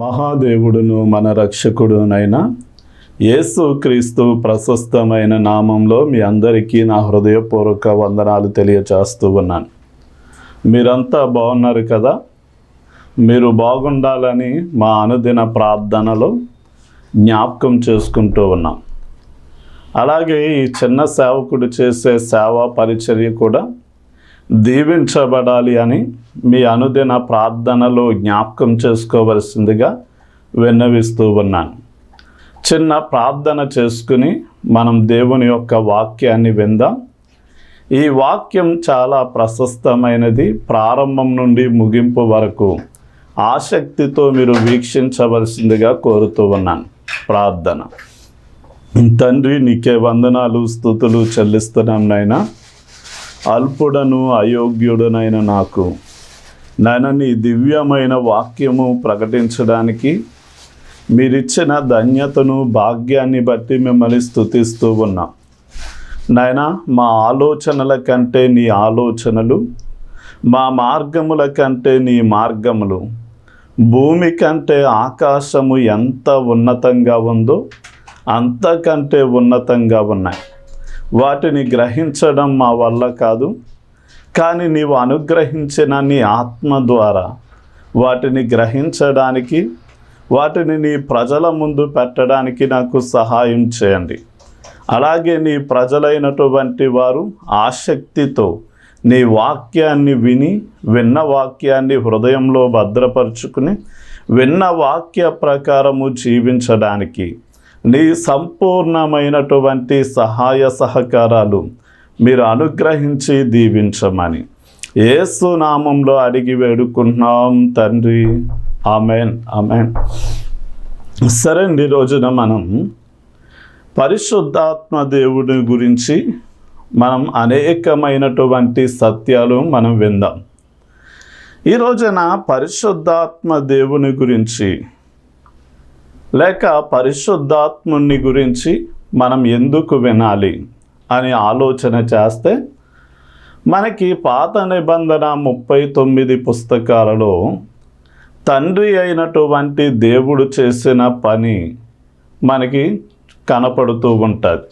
మహాదేవుడును మన రక్షకుడునైన యేసుక్రీస్తు ప్రశస్తమైన నామంలో మీ అందరికీ నా హృదయపూర్వక వందనాలు తెలియచేస్తూ ఉన్నాను. మీరంతా బాగున్నారు కదా? మీరు బాగుండాలని మా అనుదిన ప్రార్థనలో జ్ఞాపకం చేసుకుంటూ ఉన్నాం. అలాగే ఈ చిన్న సేవకుడు చేసే సేవా పరిచర్య కూడా దీవించబడాలి అని మీ అనుదిన ప్రార్థనలో జ్ఞాపకం చేసుకోవలసిందిగా విన్నవిస్తూ ఉన్నాను. చిన్న ప్రార్థన చేసుకుని మనం దేవుని యొక్క వాక్యాన్ని విందాం. ఈ వాక్యం చాలా ప్రశస్తమైనది. ప్రారంభం నుండి ముగింపు వరకు ఆసక్తితో మీరు వీక్షించవలసిందిగా కోరుతూ ఉన్నాను. ప్రార్థన. తండ్రి, నీకే వందనాలు స్తుతులు చెల్లిస్తున్నాం నాయనా. అల్పుడను అయోగ్యుడనైన నాకు నాయన నీ దివ్యమైన వాక్యము ప్రకటించడానికి మీరిచ్చిన ధన్యతను భాగ్యాన్ని బట్టి మిమ్మల్ని స్తుతిస్తూ ఉన్నాం నాయన. మా ఆలోచనల కంటే నీ ఆలోచనలు, మా మార్గముల కంటే నీ మార్గములు, భూమి కంటే ఆకాశము ఎంత ఉన్నతంగా ఉందో అంతకంటే ఉన్నతంగా ఉన్నాయి. వాటిని గ్రహించడం మా వల్ల కాదు, కానీ నీవు అనుగ్రహించిన నీ ఆత్మ ద్వారా వాటిని గ్రహించడానికి, వాటిని నీ ప్రజల ముందు పెట్టడానికి నాకు సహాయం చేయండి. అలాగే నీ ప్రజలైనటువంటి వారు ఆసక్తితో నీ వాక్యాన్ని విన్న వాక్యాన్ని హృదయంలో భద్రపరుచుకుని విన్న వాక్య ప్రకారము జీవించడానికి నీ సంపూర్ణమైనటువంటి సహాయ సహకారాలు మీరు అనుగ్రహించి దీవించమని యేసు నామంలో అడిగి వేడుకుంటున్నాం తండ్రి. Amen, amen. సరే అండి, ఈ రోజున మనం పరిశుద్ధాత్మ దేవుడి గురించి మనం అనేకమైనటువంటి సత్యాలు మనం విందాం. ఈ రోజున పరిశుద్ధాత్మ దేవుని గురించి లేక పరిశుద్ధాత్ముని గురించి మనం ఎందుకు వినాలి అని ఆలోచన చేస్తే మనకి పాత నిబంధన 39 పుస్తకాలలో తండ్రి అయినటువంటి దేవుడు చేసిన పని మనకి కనపడుతూ ఉంటుంది.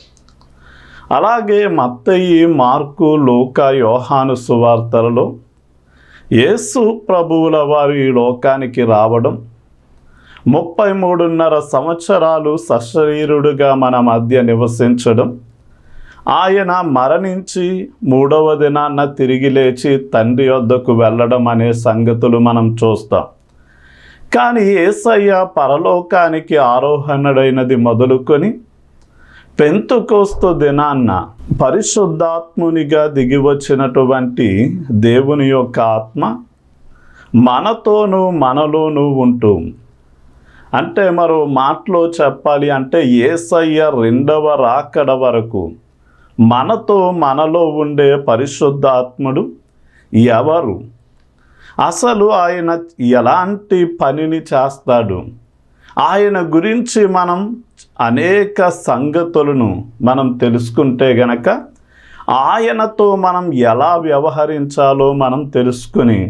అలాగే మత్తయి, మార్కు, లూకా, యోహాను సువార్తలలో యేసు ప్రభువుల వారు ఈ లోకానికి రావడం, 33.5 సంవత్సరాలు సశరీరుడుగా మన మధ్య నివసించడం, ఆయన మరణించి 3వ దినాన తిరిగి లేచి తండ్రి వద్దకు వెళ్ళడం అనే సంగతులు మనం చూస్తాం. కానీ యేసయ్య పరలోకానికి ఆరోహణుడైనది మొదలుకొని పెంతుకోస్తు దినాన్న పరిశుద్ధాత్మునిగా దిగి వచ్చినటువంటి దేవుని యొక్క ఆత్మ మనలోనూ ఉంటూ, అంటే మరో మాటలో చెప్పాలి అంటే యేసయ్య 2వ రాకడ వరకు మనలో ఉండే పరిశుద్ధాత్ముడు ఎవరు, అసలు ఆయన ఎలాంటి పనిని చేస్తాడు, ఆయన గురించి మనం అనేక సంగతులను మనం తెలుసుకుంటే గనక ఆయనతో మనం ఎలా వ్యవహరించాలో మనం తెలుసుకుని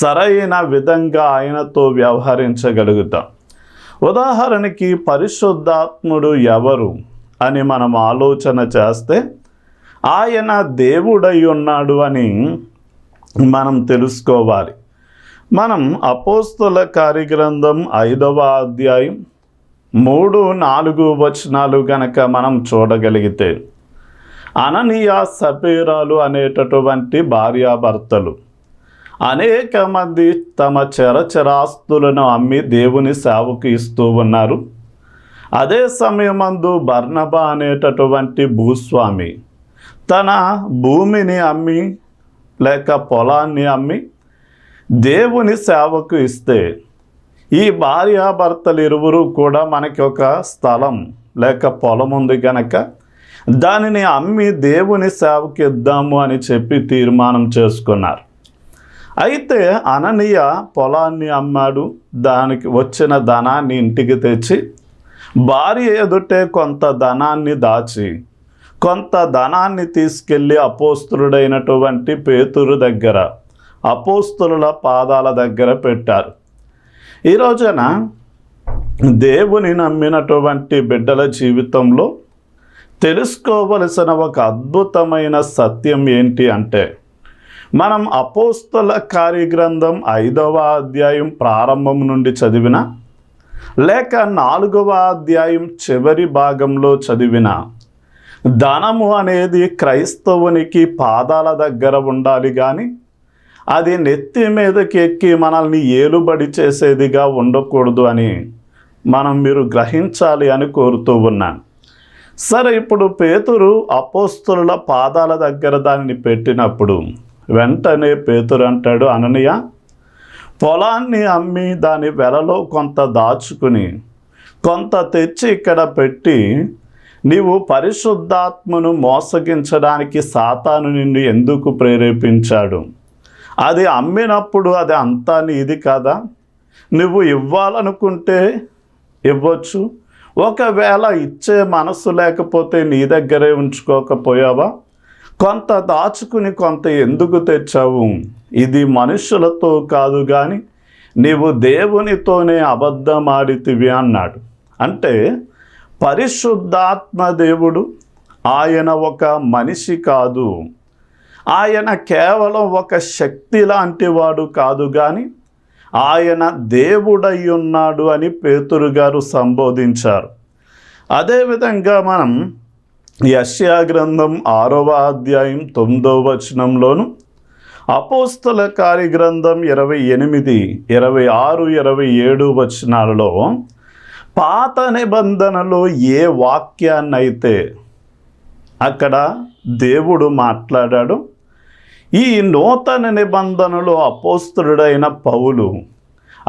సరైన విధంగా ఆయనతో వ్యవహరించగలుగుతాం. ఉదాహరణకి పరిశుద్ధాత్ముడు ఎవరు అని మనం ఆలోచన చేస్తే ఆయన దేవుడై ఉన్నాడు అని మనం తెలుసుకోవాలి. మనం అపోస్తల కార్యగ్రంథం 5వ అధ్యాయం 3-4 వచనాలు గనక మనం చూడగలిగితే, అననీయ సపీరాలు అనేటటువంటి భార్యాభర్తలు అనేక మంది తమ చరాస్తులను అమ్మి దేవుని సేవకు ఇస్తూ ఉన్నారు. అదే సమయమందు బర్నబా అనేటటువంటి భూస్వామి తన భూమిని అమ్మి లేక పొలాన్ని అమ్మి దేవుని సేవకు ఇస్తే, ఈ భార్యాభర్తలు ఇరువురు కూడా మనకి ఒక స్థలం లేక పొలం ఉంది కనుక దానిని అమ్మి దేవుని సేవకు ఇద్దాము అని చెప్పి తీర్మానం చేసుకున్నారు. అయితే అననీయ పొలాన్ని అమ్మాడు. దానికి వచ్చిన ధనాన్ని ఇంటికి తెచ్చి భార్య ఎదుటే కొంత ధనాన్ని దాచి కొంత ధనాన్ని తీసుకెళ్ళి అపోస్తులుడైనటువంటి పేతురు దగ్గర, అపోస్తుల పాదాల దగ్గర పెట్టారు. ఈ రోజున దేవుని నమ్మినటువంటి బిడ్డల జీవితంలో తెలుసుకోవలసిన ఒక అద్భుతమైన సత్యం ఏంటి అంటే, మనం అపోస్తల కార్యగ్రంథం 5వ అధ్యాయం ప్రారంభం నుండి చదివిన, లేక 4వ అధ్యాయం చివరి భాగంలో చదివిన, ధనము అనేది క్రైస్తవునికి పాదాల దగ్గర ఉండాలి కానీ అది నెత్తి మీదకి ఎక్కి మనల్ని ఏలుబడి చేసేదిగా ఉండకూడదు అని మీరు గ్రహించాలి అని కోరుతూ ఉన్నాను. సరే, ఇప్పుడు పేతురు అపోస్తలుల పాదాల దగ్గర దానిని పెట్టినప్పుడు వెంటనే పేతురు అంటాడు, అననీయ, పొలాన్ని అమ్మి దాని వెలలో కొంత దాచుకుని కొంత తెచ్చి ఇక్కడ పెట్టి నీవు పరిశుద్ధాత్మను మోసగించడానికి సాతాను నిన్ను ఎందుకు ప్రేరేపించాడు? అది అమ్మినప్పుడు అది అంతా నీది కదా, నువ్వు ఇవ్వాలనుకుంటే ఇవ్వచ్చు, ఒకవేళ ఇచ్చే మనసు లేకపోతే నీ దగ్గరే ఉంచుకోకపోయావా? కొంత దాచుకుని కొంత ఎందుకు తెచ్చావు? ఇది మనుషులతో కాదు కానీ నీవు దేవునితోనే అబద్ధమాడితివి అన్నాడు. అంటే పరిశుద్ధాత్మ దేవుడు ఆయన ఒక మనిషి కాదు, ఆయన కేవలం ఒక శక్తి లాంటి వాడు కాదు కానీ ఆయన దేవుడై ఉన్నాడు అని పేతురు గారు సంబోధించారు. అదేవిధంగా మనం యెషయా గ్రంథం 6వ అధ్యాయం 9వ వచనంలోను, అపోస్తల కార్యగ్రంథం 28, 26, 27 వచనాలలో పాత నిబంధనలో ఏ వాక్యాన్నైతే అక్కడ దేవుడు మాట్లాడాడు, ఈ నూతన నిబంధనలో అపోస్తలుడైన పౌలు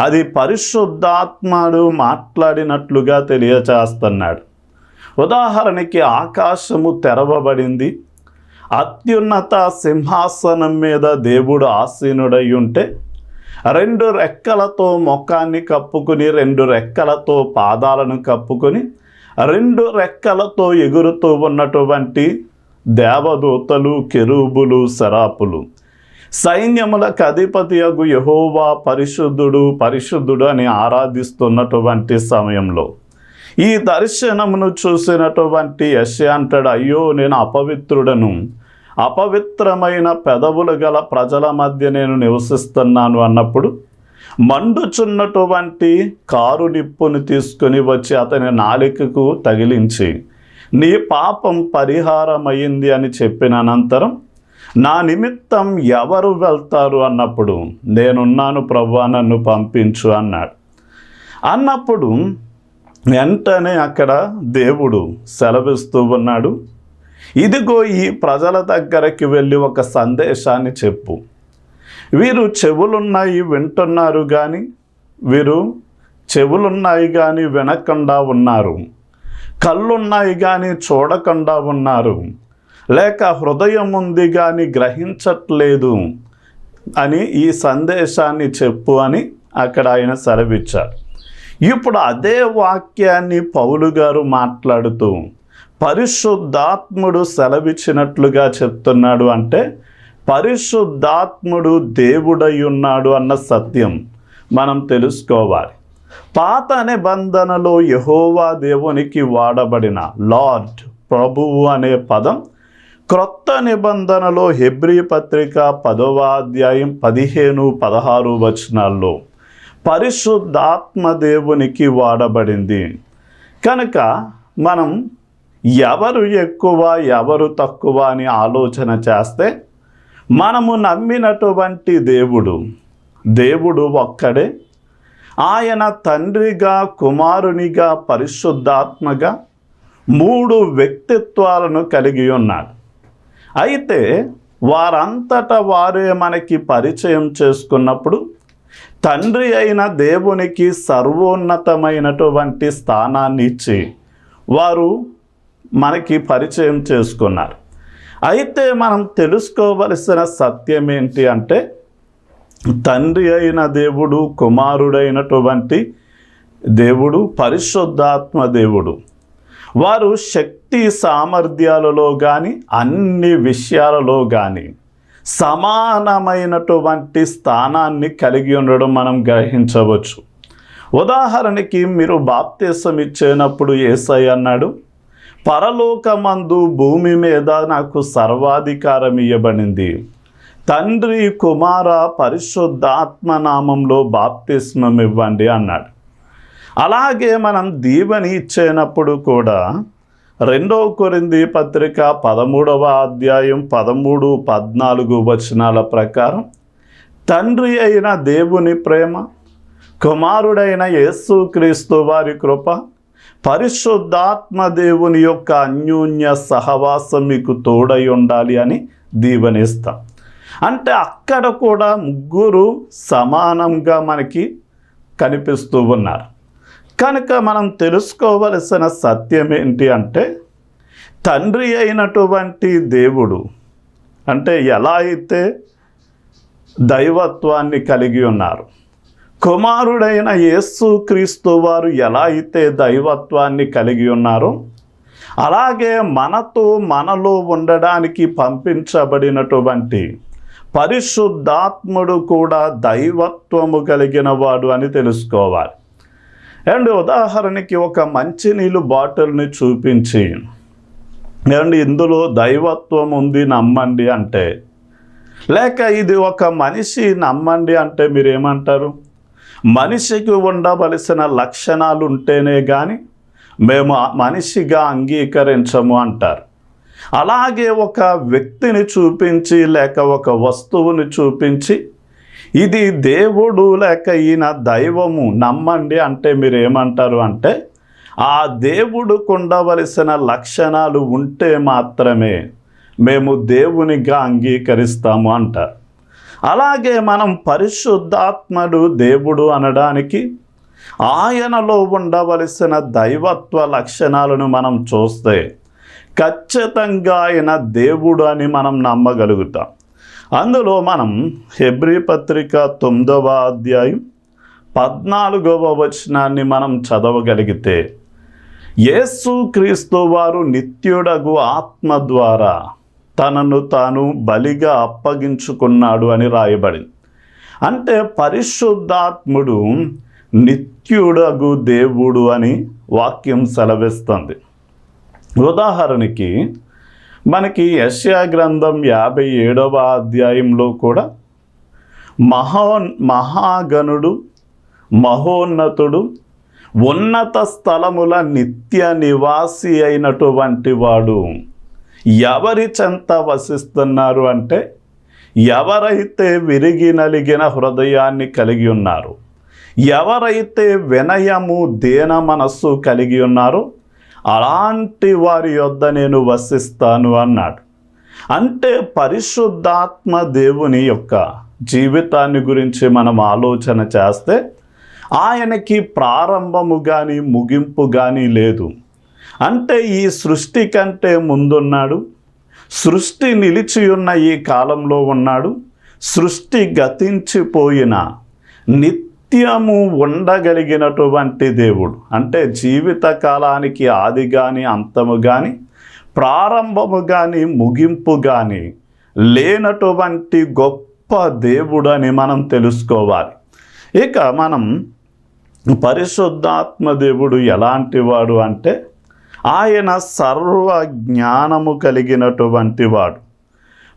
అది పరిశుద్ధాత్ముడు మాట్లాడినట్లుగా తెలియచేస్తున్నాడు. ఉదాహరణకి ఆకాశము తెరవబడింది, అత్యున్నత సింహాసనం మీద దేవుడు ఆసీనుడై ఉంటే 2 రెక్కలతో ముఖాన్ని కప్పుకుని 2 రెక్కలతో పాదాలను కప్పుకొని 2 రెక్కలతో ఎగురుతూ ఉన్నటువంటి దేవదూతలు, కెరూబులు, సెరాపులు సైన్యములకు అధిపతియగు యెహోవా పరిశుద్ధుడు పరిశుద్ధుడు అని ఆరాధిస్తున్నటువంటి సమయంలో ఈ దర్శనమును చూసినటువంటి యెషయా అంటాడు, అయ్యో నేను అపవిత్రుడను, అపవిత్రమైన పెదవులు గల ప్రజల మధ్య నేను నివసిస్తున్నాను అన్నప్పుడు మండుచున్నటువంటి కారు నిప్పును తీసుకొని వచ్చి అతని నాలికకు తగిలించి నీ పాపం పరిహారమైంది అని చెప్పిన అనంతరం నా నిమిత్తం ఎవరు వెళ్తారు అన్నప్పుడు నేనున్నాను ప్రభువా, నన్ను పంపించు అన్నప్పుడు వెంటనే అక్కడ దేవుడు సెలవిస్తూ ఉన్నాడు, ఇదిగో ఈ ప్రజల దగ్గరికి వెళ్ళి ఒక సందేశాన్ని చెప్పు. వీరు చెవులున్నాయి వింటున్నారు కానీ వినకుండా ఉన్నారు, కళ్ళున్నాయి కానీ చూడకుండా ఉన్నారు, లేక హృదయం ఉంది కానీ గ్రహించట్లేదు అని ఈ సందేశాన్ని చెప్పు అని అక్కడ ఆయన సెలవిచ్చారు. ఇప్పుడు అదే వాక్యాన్ని పౌలు గారు మాట్లాడుతూ పరిశుద్ధాత్ముడు సెలవిచ్చినట్లుగా చెప్తున్నాడు. అంటే పరిశుద్ధాత్ముడు దేవుడై ఉన్నాడు అన్న సత్యం మనం తెలుసుకోవాలి. పాత నిబంధనలో యెహోవా దేవునికి వాడబడిన లార్డ్, ప్రభువు అనే పదం క్రొత్త నిబంధనలో హెబ్రీ పత్రిక 10వ అధ్యాయం 15, 16 వచనాల్లో పరిశుద్ధాత్మ దేవునికి వాడబడింది. కనుక మనం ఎవరు ఎక్కువ ఎవరు తక్కువ అని ఆలోచన చేస్తే మనము నమ్మినటువంటి దేవుడు ఒక్కడే. ఆయన తండ్రిగా, కుమారునిగా, పరిశుద్ధాత్మగా 3 వ్యక్తిత్వాలను కలిగి ఉన్నాడు. అయితే వారంతటా వారే మనకి పరిచయం చేసుకున్నప్పుడు తండ్రి అయిన దేవునికి సర్వోన్నతమైనటువంటి స్థానాన్ని ఇచ్చి వారు మనకి పరిచయం చేసుకున్నారు. అయితే మనం తెలుసుకోవలసిన సత్యం ఏంటి అంటే తండ్రి అయిన దేవుడు, కుమారుడైనటువంటి దేవుడు, పరిశుద్ధాత్మ దేవుడు వారు శక్తి సామర్థ్యాలలో కానీ అన్ని విషయాలలో కానీ సమానమైనటువంటి స్థానాన్ని కలిగి ఉండడం మనం గ్రహించవచ్చు. ఉదాహరణకి మీరు బాప్తిసం ఇచ్చేటప్పుడు యేసయ్య అన్నాడు, పరలోకమందు భూమి మీద నాకు సర్వాధికారం ఇవ్వబడింది, తండ్రి కుమార పరిశుద్ధాత్మ నామంలో బాప్తిస్మం ఇవ్వండి అన్నాడు. అలాగే మనం దీవెని ఇచ్చేటప్పుడు కూడా 2 కొరింథీ పత్రిక 13వ అధ్యాయం 13, 14 వచనాల ప్రకారం తండ్రి అయిన దేవుని ప్రేమ, కుమారుడైన యేసుక్రీస్తు వారి కృప, పరిశుద్ధాత్మ దేవుని యొక్క అన్యోన్య సహవాసం మీకు తోడై ఉండాలి అని దీవెనిస్తాం. అంటే అక్కడ కూడా ముగ్గురు సమానంగా మనకి కనిపిస్తూ ఉన్నారు. కనుక మనం తెలుసుకోవలసిన సత్యం ఏంటి అంటే, తండ్రి అయినటువంటి దేవుడు అంటే ఎలా అయితే దైవత్వాన్ని కలిగి ఉన్నారు, కుమారుడైన యేసుక్రీస్తు వారు ఎలా అయితే దైవత్వాన్ని కలిగి ఉన్నారో, అలాగే మనలో ఉండడానికి పంపించబడినటువంటి పరిశుద్ధాత్ముడు కూడా దైవత్వము కలిగిన వాడు అని తెలుసుకోవాలి. అండ్ ఉదాహరణకి ఒక మంచినీళ్ళు బాటిల్ని చూపించి, అండ్ ఇందులో దైవత్వం ఉంది నమ్మండి అంటే, లేక ఇది ఒక మనిషి నమ్మండి అంటే మీరేమంటారు? మనిషికి ఉండవలసిన లక్షణాలు ఉంటేనే కానీ మేము మనిషిగా అంగీకరించము అంటారు. అలాగే ఒక వ్యక్తిని చూపించి లేక ఒక వస్తువుని చూపించి ఇది దేవుడు లేక ఈయన దైవము నమ్మండి అంటే మీరు ఏమంటారు అంటే, ఆ దేవుడికి ఉండవలసిన లక్షణాలు ఉంటే మాత్రమే మేము దేవునిగా అంగీకరిస్తాము అంటారు. అలాగే మనం పరిశుద్ధాత్ముడు దేవుడు అనడానికి ఆయనలో ఉండవలసిన దైవత్వ లక్షణాలను మనం చూస్తే ఖచ్చితంగా ఆయన దేవుడు అని మనం నమ్మగలుగుతాం. అందులో మనం హెబ్రీ పత్రిక 9వ అధ్యాయం 14వ వచనాన్ని మనం చదవగలిగితే, యేసుక్రీస్తు వారు నిత్యుడగు ఆత్మ ద్వారా తనను తాను బలిగా అప్పగించుకున్నాడు అని రాయబడింది. అంటే పరిశుద్ధాత్ముడు నిత్యుడగు దేవుడు అని వాక్యం సెలవిస్తుంది. ఉదాహరణకి మనకి యెషయా గ్రంథం 57వ అధ్యాయంలో కూడా మహాగణుడు, మహోన్నతుడు, ఉన్నత స్థలముల నిత్య నివాసి అయినటువంటి వాడు ఎవరి చెంత వసిస్తున్నారు అంటే, ఎవరైతే విరిగి నలిగిన హృదయాన్ని కలిగి ఉన్నారు, ఎవరైతే వినయము దీన మనస్సు కలిగి ఉన్నారో అలాంటి వారి యొద్ద నేను వసిస్తాను అన్నాడు. అంటే పరిశుద్ధాత్మ దేవుని యొక్క జీవితాన్ని గురించి మనం ఆలోచన చేస్తే ఆయనకి ప్రారంభము కానీ ముగింపు కానీ లేదు. అంటే ఈ సృష్టి కంటే ముందున్నాడు, సృష్టి నిలిచి ఉన్న ఈ కాలంలో ఉన్నాడు, సృష్టి గతించిపోయిన నిత్యము ఉండగలిగినటువంటి దేవుడు. అంటే జీవిత కాలానికి ఆది కానీ అంతము కానీ ప్రారంభము కానీ ముగింపు కానీ లేనటువంటి గొప్ప దేవుడు అని మనం తెలుసుకోవాలి. ఇక మనం పరిశుద్ధాత్మ దేవుడు ఎలాంటి వాడు అంటే, ఆయన సర్వ జ్ఞానము కలిగినటువంటి వాడు.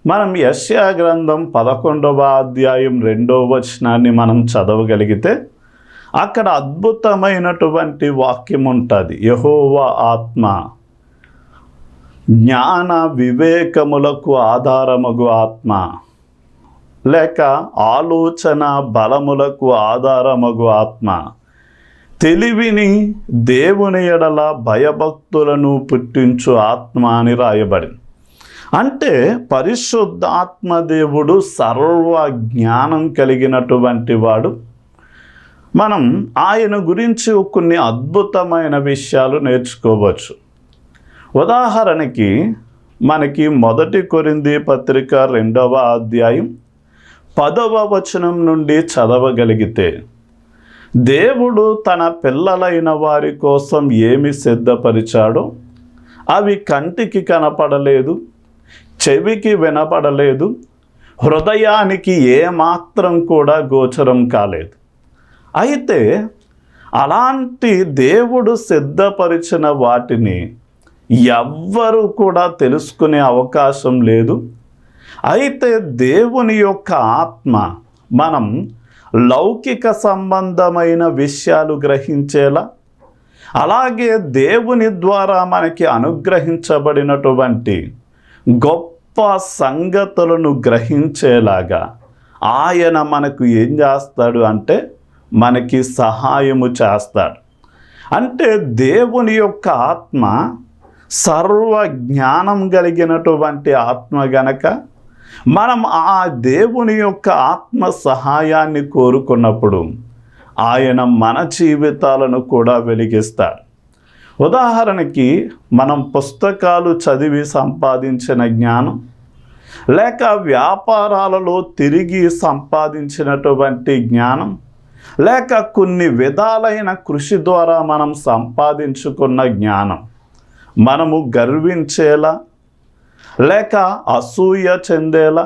మనం యెషయా గ్రంథం 11వ అధ్యాయం 2వ వచనాన్ని మనం చదవగలిగితే అక్కడ అద్భుతమైనటువంటి వాక్యం ఉంటుంది. యెహోవా ఆత్మ జ్ఞాన వివేకములకు ఆధారమగు ఆత్మ, లేక ఆలోచన బలములకు ఆధారమగు ఆత్మ, తెలివిని దేవుని ఎడల భయభక్తులను పుట్టించు ఆత్మ అని రాయబడింది. అంటే పరిశుద్ధాత్మ దేవుడు సర్వ జ్ఞానం కలిగినటువంటి వాడు. మనం ఆయన గురించి కొన్ని అద్భుతమైన విషయాలు నేర్చుకోవచ్చు. ఉదాహరణకి మనకి 1 కొరింథీ పత్రిక 2వ అధ్యాయం 10వ వచనం నుండి చదవగలిగితే, దేవుడు తన పిల్లలైన వారి కోసం ఏమి సిద్ధపరిచాడో అవి కంటికి కనపడలేదు, చెవికి వినపడలేదు, హృదయానికి ఏమాత్రం కూడా గోచరం కాలేదు. అయితే అలాంటి దేవుడు సిద్ధపరిచిన వాటిని ఎవ్వరూ కూడా తెలుసుకునే అవకాశం లేదు. అయితే దేవుని యొక్క ఆత్మ మనం లౌకిక సంబంధమైన విషయాలు గ్రహించేలా, అలాగే దేవుని ద్వారా మనకి అనుగ్రహించబడినటువంటి గొప్ప సంగతులను గ్రహించేలాగా ఆయన మనకు ఏం చేస్తాడు అంటే మనకి సహాయము చేస్తాడు. అంటే దేవుని యొక్క ఆత్మ సర్వ జ్ఞానం కలిగినటువంటి ఆత్మ గనక మనం ఆ దేవుని యొక్క ఆత్మ సహాయాన్ని కోరుకున్నప్పుడు ఆయన మన జీవితాలను కూడా వెలిగిస్తాడు. ఉదాహరణకి మనం పుస్తకాలు చదివి సంపాదించిన జ్ఞానం, లేక వ్యాపారాలలో తిరిగి సంపాదించినటువంటి జ్ఞానం, లేక కొన్ని విధాలైన కృషి ద్వారా మనం సంపాదించుకున్న జ్ఞానం మనము గర్వించేలా, లేక అసూయ చెందేలా,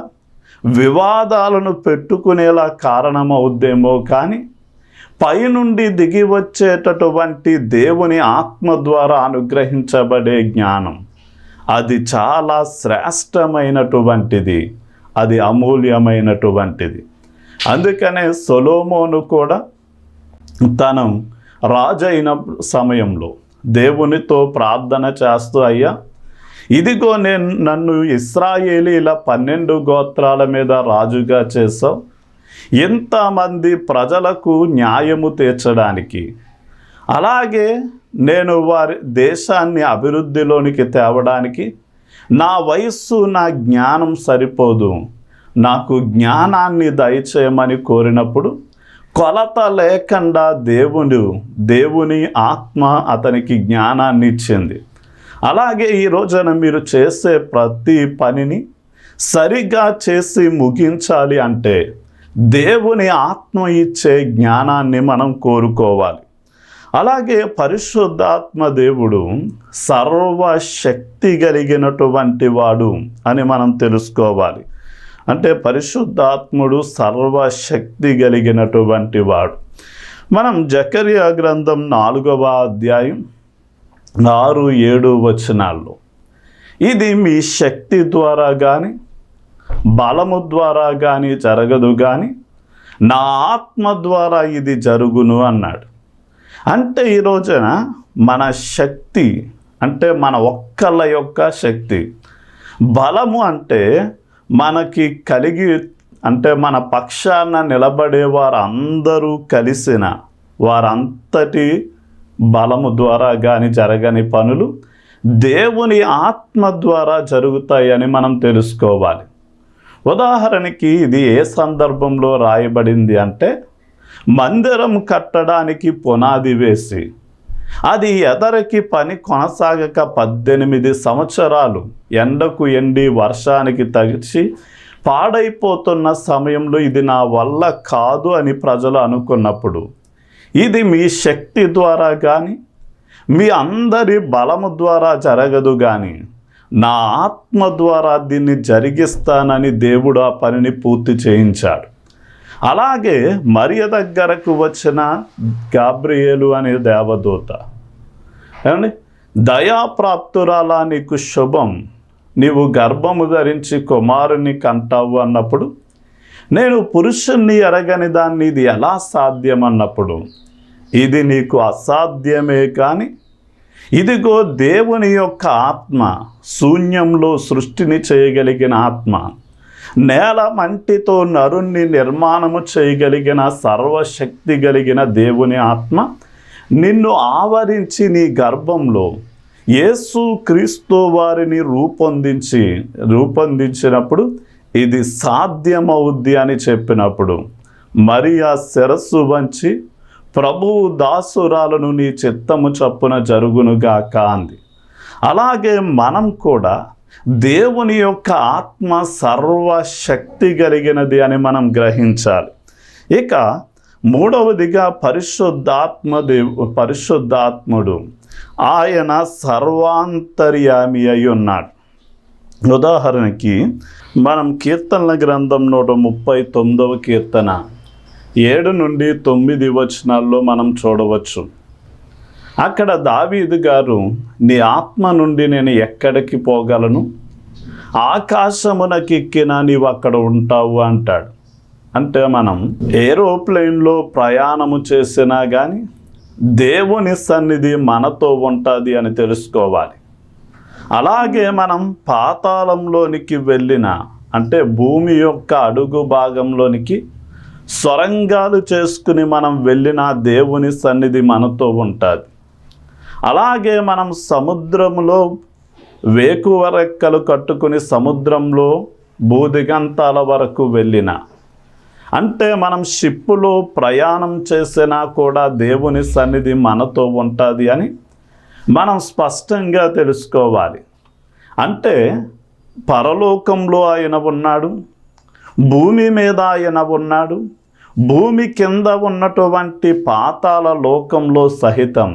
వివాదాలను పెట్టుకునేలా కారణమవుద్దేమో కానీ పైనుండి దిగి వచ్చేటటువంటి దేవుని ఆత్మ ద్వారా అనుగ్రహించబడే జ్ఞానం అది చాలా శ్రేష్టమైనటువంటిది, అది అమూల్యమైనటువంటిది. అందుకనే సొలొమోను కూడా తను రాజైన సమయంలో దేవునితో ప్రార్థన చేస్తూ, అయ్యా ఇదిగో నన్ను ఇశ్రాయేలీల 12 గోత్రాల మీద రాజుగా చేసావు, ఎంతమంది ప్రజలకు న్యాయము తీర్చడానికి, అలాగే నేను వారి దేశాన్ని అభివృద్ధిలోనికి తేవడానికి నా వయస్సు నా జ్ఞానం సరిపోదు, నాకు జ్ఞానాన్ని దయచేయమని కోరినప్పుడు కొలత లేకుండా దేవుని ఆత్మ అతనికి జ్ఞానాన్ని ఇచ్చింది. అలాగే ఈ రోజున మీరు చేసే ప్రతి పనిని సరిగా చేసి ముగించాలి అంటే దేవుని ఆత్మ ఇచ్చే జ్ఞానాన్ని మనం కోరుకోవాలి. అలాగే పరిశుద్ధాత్మ దేవుడు సర్వశక్తి కలిగినటువంటి వాడు అని మనం తెలుసుకోవాలి. అంటే పరిశుద్ధాత్ముడు సర్వశక్తి కలిగినటువంటి వాడు. మనం జకర్యా గ్రంథం 4వ అధ్యాయం 6-7 వచనాల్లో, ఇది మీ శక్తి ద్వారా కానీ బలము ద్వారా కానీ జరగదు కానీ నా ఆత్మ ద్వారా ఇది జరుగును అన్నాడు. అంటే ఈ రోజున మన శక్తి అంటే మన ఒక్కళ్ళ యొక్క శక్తి, బలము అంటే మనకి కలిగి అంటే మన పక్షాన నిలబడే వారందరూ కలిసిన వారంతటి బలము ద్వారా కానీ జరగని పనులు దేవుని ఆత్మ ద్వారా జరుగుతాయని మనం తెలుసుకోవాలి. ఉదాహరణకి ఇది ఏ సందర్భంలో రాయబడింది అంటే, మందిరం కట్టడానికి పునాది వేసి అది ఎదరికి పని కొనసాగక 18 సంవత్సరాలు ఎండకు ఎండి వర్షానికి తగిచి పాడైపోతున్న సమయంలో ఇది నా వల్ల కాదు అని ప్రజలు అనుకున్నప్పుడు, ఇది మీ శక్తి ద్వారా కానీ మీ అందరి బలము ద్వారా జరగదు కానీ నా ఆత్మ ద్వారా దీన్ని జరిగిస్తానని దేవుడు ఆ పనిని పూర్తి చేయించాడు. అలాగే మరియ దగ్గరకు వచ్చిన గాబ్రియేలు అనే దేవదూత, ఏమండి, దయాప్రాప్తురాలా నీకు శుభం, నీవు గర్భము ధరించి కుమారుని కంటావు అన్నప్పుడు, నేను పురుషుణ్ణి ఎరగని దాన్ని ఇది ఎలా సాధ్యం అన్నప్పుడు, ఇది నీకు అసాధ్యమే కానీ ఇదిగో దేవుని యొక్క ఆత్మ, శూన్యంలో సృష్టిని చేయగలిగిన ఆత్మ, నేల మంటితో నరుణ్ణి నిర్మాణము చేయగలిగిన సర్వశక్తి కలిగిన దేవుని ఆత్మ నిన్ను ఆవరించి నీ గర్భంలో యేసు క్రీస్తు వారిని రూపొందించినప్పుడు ఇది సాధ్యమవుద్ది అని చెప్పినప్పుడు మరియా శిరస్సు వంచి, ప్రభువు దాసురాలను నీ చిత్తము చప్పున జరుగునుగాక అంది. అలాగే మనం కూడా దేవుని యొక్క ఆత్మ సర్వశక్తి కలిగినది అని మనం గ్రహించాలి. ఇక మూడవదిగా పరిశుద్ధాత్ముడు ఆయన సర్వాంతర్యామి అయి ఉన్నాడు. ఉదాహరణకి మనం కీర్తనల గ్రంథం 139వ కీర్తన 7 నుండి 9 వచనాల్లో మనం చూడవచ్చు. అక్కడ దావీదు గారు, నీ ఆత్మ నుండి నేను ఎక్కడికి పోగలను, ఆకాశమునకెక్కినా నీవు అక్కడ ఉంటావు అంటాడు. అంటే మనం ఏరోప్లేన్లో ప్రయాణము చేసినా కానీ దేవుని సన్నిధి మనతో ఉంటుంది అని తెలుసుకోవాలి. అలాగే మనం పాతాళంలోనికి వెళ్ళిన, అంటే భూమి యొక్క అడుగు భాగంలోనికి సొరంగాలు చేసుకుని మనం వెళ్ళిన దేవుని సన్నిధి మనతో ఉంటుంది. అలాగే మనం సముద్రంలో వేకువ రెక్కలు కట్టుకుని సముద్రంలో భూదిగంతాల వరకు వెళ్ళిన, అంటే మనం షిప్పులో ప్రయాణం చేసినా కూడా దేవుని సన్నిధి మనతో ఉంటుంది అని మనం స్పష్టంగా తెలుసుకోవాలి. అంటే పరలోకంలో ఆయన ఉన్నాడు, భూమి మీద ఆయన ఉన్నాడు, భూమి కింద ఉన్నటువంటి పాతాళ లోకంలో సహితం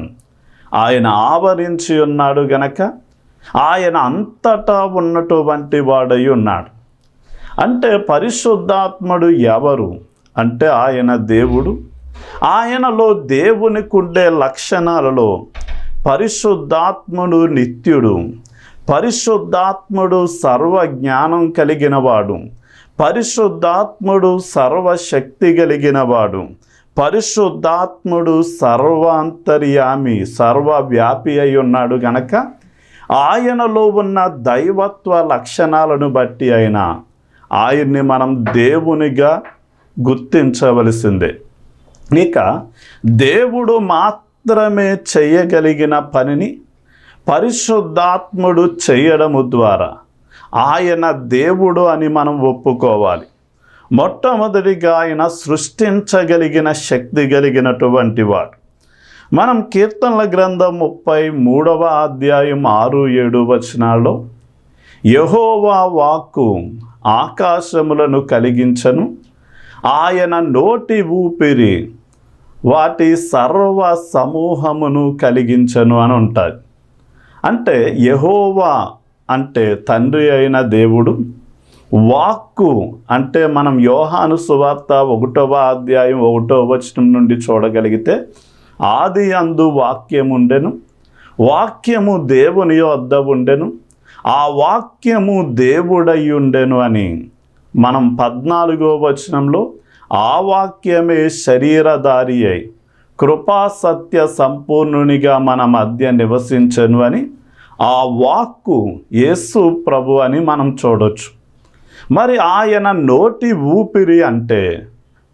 ఆయన ఆవరించి ఉన్నాడు గనక ఆయన అంతటా ఉన్నటువంటి వాడై ఉన్నాడు. అంటే పరిశుద్ధాత్ముడు ఎవరు అంటే ఆయన దేవుడు. ఆయనలో దేవునికి ఉండే లక్షణాలలో పరిశుద్ధాత్ముడు నిత్యుడు, పరిశుద్ధాత్ముడు సర్వజ్ఞానం కలిగినవాడు, పరిశుద్ధాత్ముడు సర్వశక్తి కలిగినవాడు, పరిశుద్ధాత్ముడు సర్వాంతర్యామి, సర్వవ్యాపి అయి ఉన్నాడు గనక ఆయనలో ఉన్న దైవత్వ లక్షణాలను బట్టి ఆయన్ని మనం దేవునిగా గుర్తించవలసిందే. ఇక దేవుడు మాత్రమే చేయగలిగిన పనిని పరిశుద్ధాత్ముడు చేయడము ద్వారా ఆయన దేవుడు అని మనం ఒప్పుకోవాలి. మొట్టమొదటిగా ఆయన సృష్టించగలిగిన శక్తి కలిగినటువంటి వాడు. మనం కీర్తనల గ్రంథం 33వ అధ్యాయం 6-7 వచనాల్లో, యెహోవా వాక్కు ఆకాశములను కలిగించను, ఆయన నోటి ఊపిరి వాటి సర్వ సమూహమును కలిగించను అని ఉంటుంది. అంటే యెహోవా అంటే తండ్రి అయిన దేవుడు, వాక్కు అంటే మనం యోహాను సువార్త 1వ అధ్యాయం 1వ వచనం నుండి చూడగలిగితే, ఆది అందు వాక్యము ఉండెను, వాక్యము దేవుని యొద్ద ఉండెను, ఆ వాక్యము దేవుడై ఉండెను అని మనం 14వ వచనంలో, ఆ వాక్యమే శరీరధారి అయి కృపా సత్య సంపూర్ణునిగా మన మధ్య నివసించను అని ఆ వాక్కు యేసు ప్రభు అని మనం చూడొచ్చు. మరి ఆయన నోటి ఊపిరి అంటే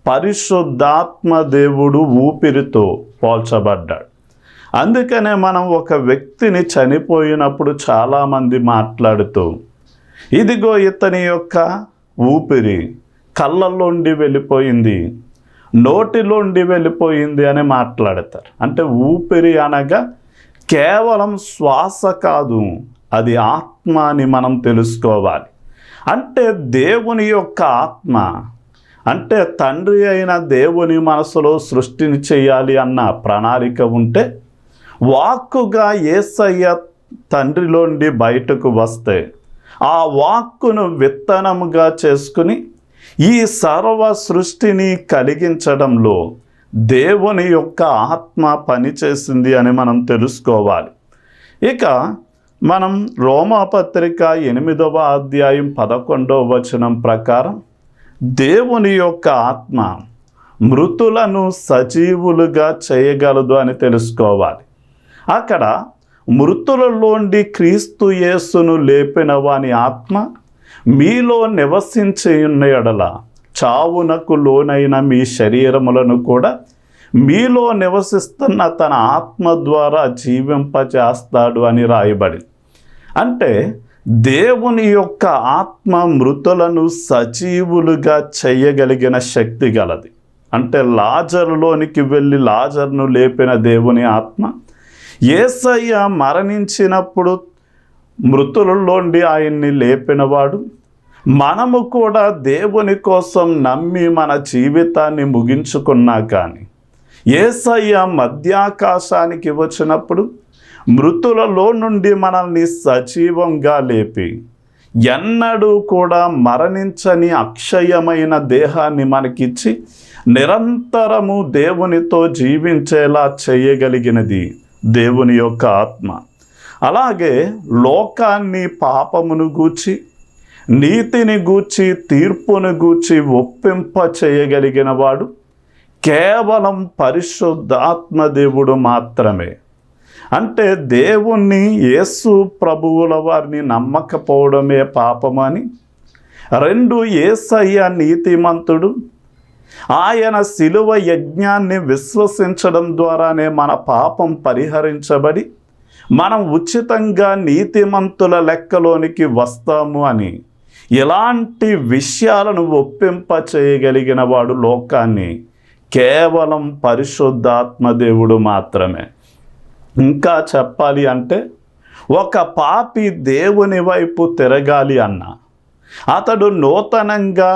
పరిశుద్ధాత్మ దేవుడు ఊపిరితో పోల్చబడ్డాడు. అందుకనే మనం ఒక వ్యక్తిని చనిపోయినప్పుడు చాలామంది మాట్లాడుతూ, ఇదిగో ఇతని యొక్క ఊపిరి కళ్ళల్లోండి వెళ్ళిపోయింది, నోటిలోండి వెళ్ళిపోయింది అని మాట్లాడతారు. అంటే ఊపిరి అనగా కేవలం శ్వాస కాదు, అది ఆత్మ అని మనం తెలుసుకోవాలి. అంటే దేవుని యొక్క ఆత్మ, అంటే తండ్రి అయిన దేవుని మనసులో సృష్టిని చేయాలి అన్న ప్రణాళిక ఉంటే, వాక్కుగా యేసయ్య తండ్రిలోండి బయటకు వస్తే ఆ వాక్కును విత్తనముగా చేసుకుని ఈ సర్వ సృష్టిని కలిగించడంలో దేవుని యొక్క ఆత్మ పనిచేసింది అని మనం తెలుసుకోవాలి. ఇక మనం రోమాపత్రిక 8వ అధ్యాయం 11వ వచనం ప్రకారం దేవుని యొక్క ఆత్మ మృతులను సజీవులుగా చేయగలదు అని తెలుసుకోవాలి. అక్కడ మృతులలోండి క్రీస్తు యేసును లేపిన వాని ఆత్మ మీలో నివసించి ఉన్న ఎడల చావునకు లోనైన మీ శరీరములను కూడా మీలో నివసిస్తున్న తన ఆత్మ ద్వారా జీవింపజేస్తాడు అని రాయబడి. అంటే దేవుని యొక్క ఆత్మ మృతులను సజీవులుగా చేయగలిగిన శక్తి గలది. అంటే లాజరులోనికి వెళ్ళి లాజర్ను లేపిన దేవుని ఆత్మ, యేసయ్య మరణించినప్పుడు మృతులలోండి ఆయన్ని లేపినవాడు, మనము కూడా దేవుని కోసం నమ్మి మన జీవితాన్ని ముగించుకున్నా కానీ యేసయ్య మధ్యాకాశానికి వచ్చినప్పుడు మృతులలో నుండి మనల్ని సజీవంగా లేపి ఎన్నడూ కూడా మరణించని అక్షయమైన దేహాన్ని మనకిచ్చి నిరంతరము దేవునితో జీవించేలా చేయగలిగినది దేవుని యొక్క ఆత్మ. అలాగే లోకాన్ని పాపమును గూర్చి, నీతిని గూర్చి, తీర్పును గూర్చి ఒప్పింప చేయగలిగిన వాడు కేవలం పరిశుద్ధాత్మ దేవుడు మాత్రమే. అంటే దేవుణ్ణి, యేసు ప్రభువుల వారిని నమ్మకపోవడమే పాపమని, 2 యేసయ్య నీతిమంతుడు, ఆయన శిలువ యజ్ఞాన్ని విశ్వసించడం ద్వారానే మన పాపం పరిహరించబడి మనం ఉచితంగా నీతిమంతుల లెక్కలోనికి వస్తాము అని, ఇలాంటి విషయాలను ఒప్పింప చేయగలిగిన వాడు లోకాన్ని కేవలం పరిశుద్ధాత్మ దేవుడు మాత్రమే. ఇంకా చెప్పాలి అంటే, ఒక పాపి దేవుని వైపు తిరగాలి అన్నా, అతడు నూతనంగా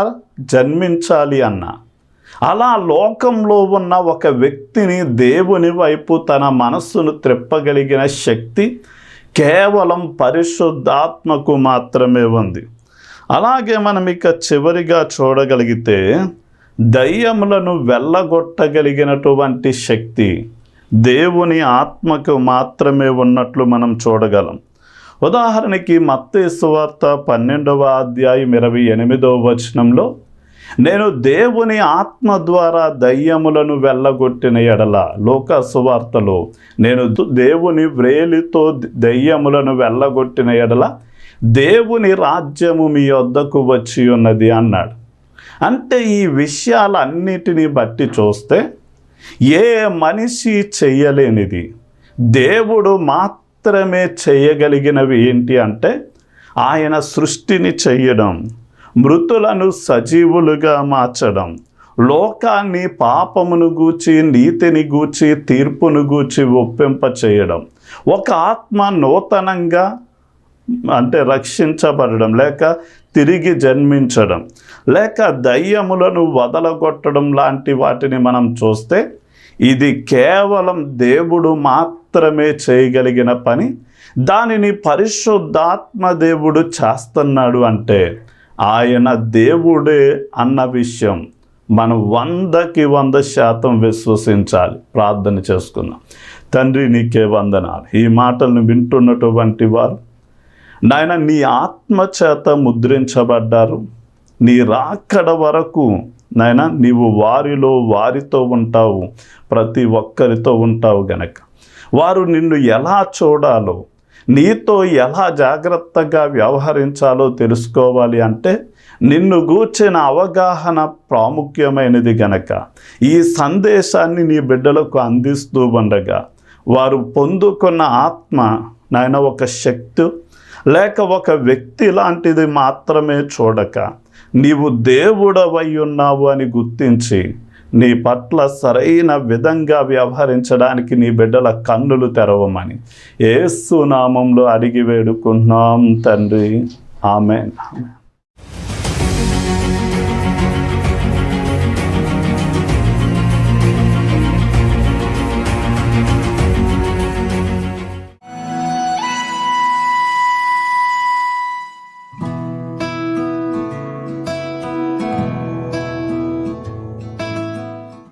జన్మించాలి అన్నా, అలా లోకంలో ఉన్న ఒక వ్యక్తిని దేవుని వైపు తన మనస్సును త్రిప్పగలిగిన శక్తి కేవలం పరిశుద్ధాత్మకు మాత్రమే ఉంది. అలాగే మనం ఇక చివరిగా చూడగలిగితే, దయ్యములను వెళ్ళగొట్టగలిగినటువంటి శక్తి దేవుని ఆత్మకు మాత్రమే ఉన్నట్లు మనం చూడగలం. ఉదాహరణకి మత్తయి సువార్త 12వ అధ్యాయం 28వ వచనంలో, నేను దేవుని ఆత్మ ద్వారా దయ్యములను వెళ్ళగొట్టిన ఎడల, లోకా సువార్తలో నేను దేవుని వ్రేలితో దయ్యములను వెళ్ళగొట్టిన ఎడల దేవుని రాజ్యము మీ వద్దకు వచ్చి ఉన్నది అన్నాడు. అంటే ఈ విషయాలన్నిటినీ బట్టి చూస్తే ఏ మనిషి చెయ్యలేనిది దేవుడు మాత్రమే చేయగలిగినవి ఏంటి అంటే, ఆయన సృష్టిని చెయ్యడం, మృతులను సజీవులుగా మార్చడం, లోకాన్ని పాపమును గూర్చి, నీతిని గూర్చి, తీర్పును గూర్చి ఒప్పింప చేయడం, ఒక ఆత్మ నూతనంగా అంటే రక్షించబడడం, లేక తిరిగి జన్మించడం, లేక దయ్యములను వదలగొట్టడం లాంటి వాటిని మనం చూస్తే ఇది కేవలం దేవుడు మాత్రమే చేయగలిగిన పని. దానిని పరిశుద్ధాత్మ దేవుడు చేస్తున్నాడు అంటే ఆయన దేవుడే అన్న విషయం మనం 100కి 100% విశ్వసించాలి. ప్రార్థన చేసుకుందాం. తండ్రి, నీకే వందనాలు. ఈ మాటలను వింటున్నటువంటి వారు నాయన నీ ఆత్మ చేత ముద్రించబడ్డారు. నీ రాకడ వరకు నాయన నీవు వారితో ఉంటావు, ప్రతి ఒక్కరితో ఉంటావు గనక వారు నిన్ను ఎలా చూడాలో, నీతో ఎలా జాగ్రత్తగా వ్యవహరించాలో తెలుసుకోవాలి అంటే నిన్ను గూర్చిన అవగాహన ప్రాముఖ్యమైనది గనక ఈ సందేశాన్ని నీ బిడ్డలకు అందిస్తూ ఉండగా వారు పొందుకున్న ఆత్మ నాయన ఒక శక్తి లేక ఒక వ్యక్తి లాంటిది మాత్రమే చూడక నీవు దేవుడవై ఉన్నావు అని గుర్తించి నీ పట్ల సరైన విధంగా వ్యవహరించడానికి నీ బిడ్డల కన్నులు తెరవమని యేసు నామంలో అడిగి వేడుకుంటున్నాం తండ్రి. ఆమేన్.